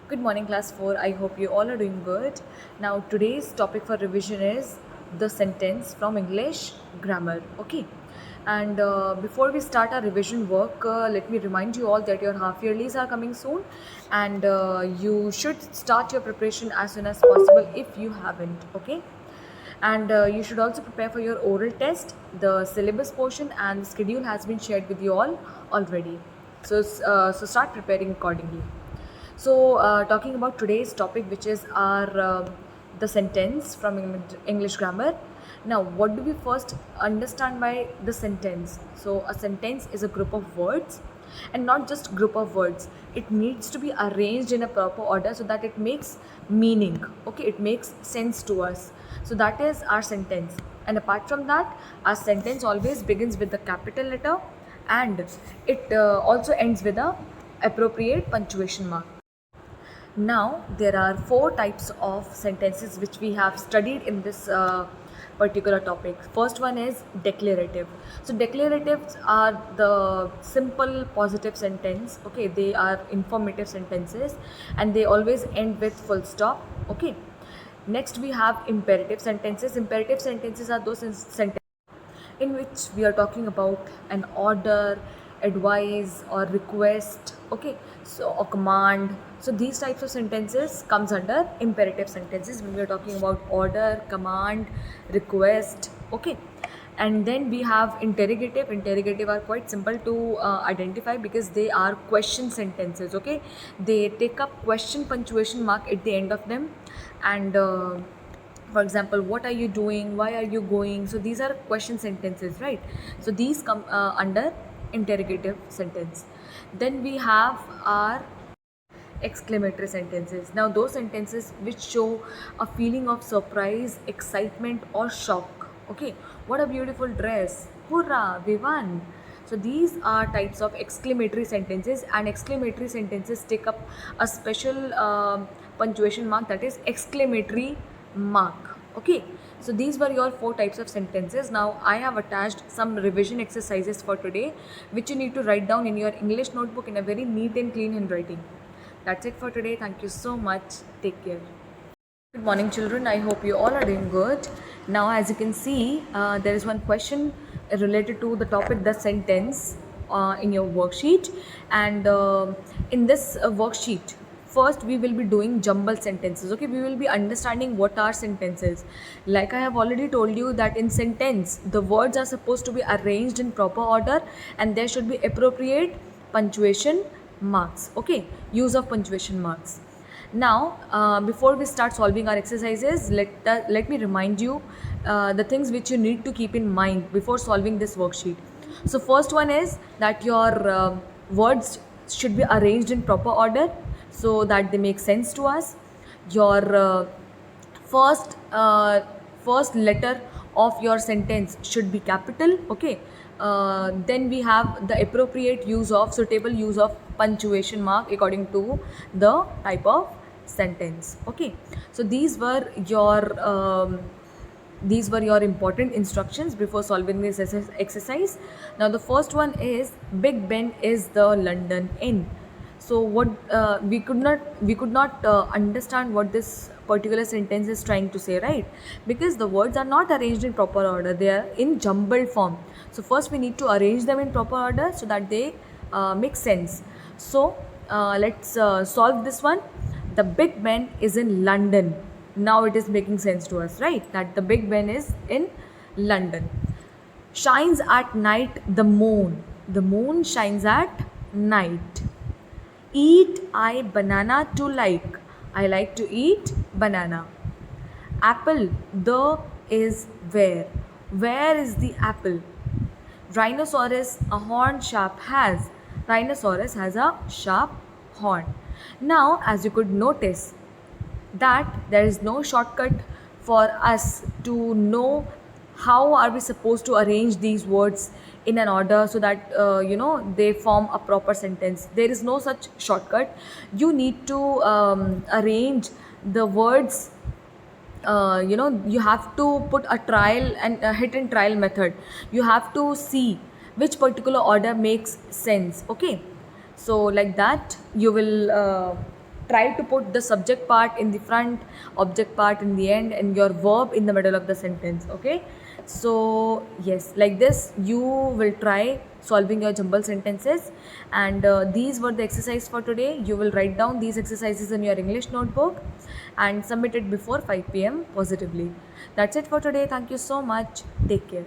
Good morning, class 4. I hope you all are doing good. Now, today's topic for revision is the sentence from English grammar. Okay. And before we start our revision work, let me remind you all that your half yearlies are coming soon, and you should start your preparation as soon as possible if you haven't. Okay. And you should also prepare for your oral test. The syllabus portion and the schedule has been shared with you all already. So start preparing accordingly. So, talking about today's topic, which is our the sentence from English grammar. Now, what do we first understand by the sentence? So, a sentence is a group of words, and not just group of words. It needs to be arranged in a proper order so that it makes meaning. Okay, it makes sense to us. So that is our sentence. And apart from that, our sentence always begins with the capital letter, and it also ends with a appropriate punctuation mark. Now, there are four types of sentences which we have studied in this particular topic. First one is declarative. So, declaratives are the simple positive sentence. Okay, they are informative sentences and they always end with full stop. Okay. Next, we have imperative sentences. Imperative sentences are those sentences in which we are talking about an order, advice or request, okay, so a command. So these types of sentences comes under imperative sentences when we are talking about order, command, request, okay. And then we have interrogative. Interrogative are quite simple to identify because they are question sentences, okay. They take up question punctuation mark at the end of them, and for example, what are you doing, why are you going? So these are question sentences, right? So these come under interrogative sentence. Then we have our exclamatory sentences. Now those sentences which show a feeling of surprise, excitement or shock. Okay, what a beautiful dress, hurrah, we won. So these are types of exclamatory sentences, and exclamatory sentences take up a special punctuation mark, that is exclamatory mark. Okay, so these were your four types of sentences. Now I have attached some revision exercises for today which you need to write down in your English notebook in a very neat and clean handwriting. That's it for today. Thank you so much. Take care. Good morning, children. I hope you all are doing good. Now, as you can see, there is one question related to the topic, the sentence, in your worksheet. And in this worksheet, first we will be doing jumble sentences. Okay, we will be understanding what are sentences. Like I have already told you that in sentence, the words are supposed to be arranged in proper order, and there should be appropriate punctuation marks. Okay, use of punctuation marks. Now, before we start solving our exercises, let me remind you the things which you need to keep in mind before solving this worksheet. So, first one is that your words should be arranged in proper order so that they make sense to us. Your first first letter of your sentence should be capital, okay. Then we have the appropriate use of, suitable use of punctuation mark according to the type of sentence, okay. So these were your important instructions before solving this exercise. Now the first one is Big Ben is the London inn. So what we could not understand what this particular sentence is trying to say, right? Because the words are not arranged in proper order, they are in jumbled form. So first we need to arrange them in proper order so that they make sense. So let's solve this one. The Big Ben is in London. Now it is making sense to us, right? That the Big Ben is in London. Shines at night the moon. The moon shines at night. Eat I banana to like. I like to eat banana. Apple, the is where. Where is the apple? Rhinoceros, a horn sharp has. Rhinoceros has a sharp horn. Now, as you could notice, that there is no shortcut for us to know how are we supposed to arrange these words in an order so that they form a proper sentence. There is no such shortcut. You need to arrange the words. You have to put a trial and a hit and trial method. You have to see which particular order makes sense, okay. So like that you will try to put the subject part in the front, object part in the end, and your verb in the middle of the sentence. Okay, so yes, like this you will try solving your jumble sentences. And these were the exercise for today. You will write down these exercises in your English notebook and submit it before 5 p.m. positively. That's it for today. Thank you so much. Take care.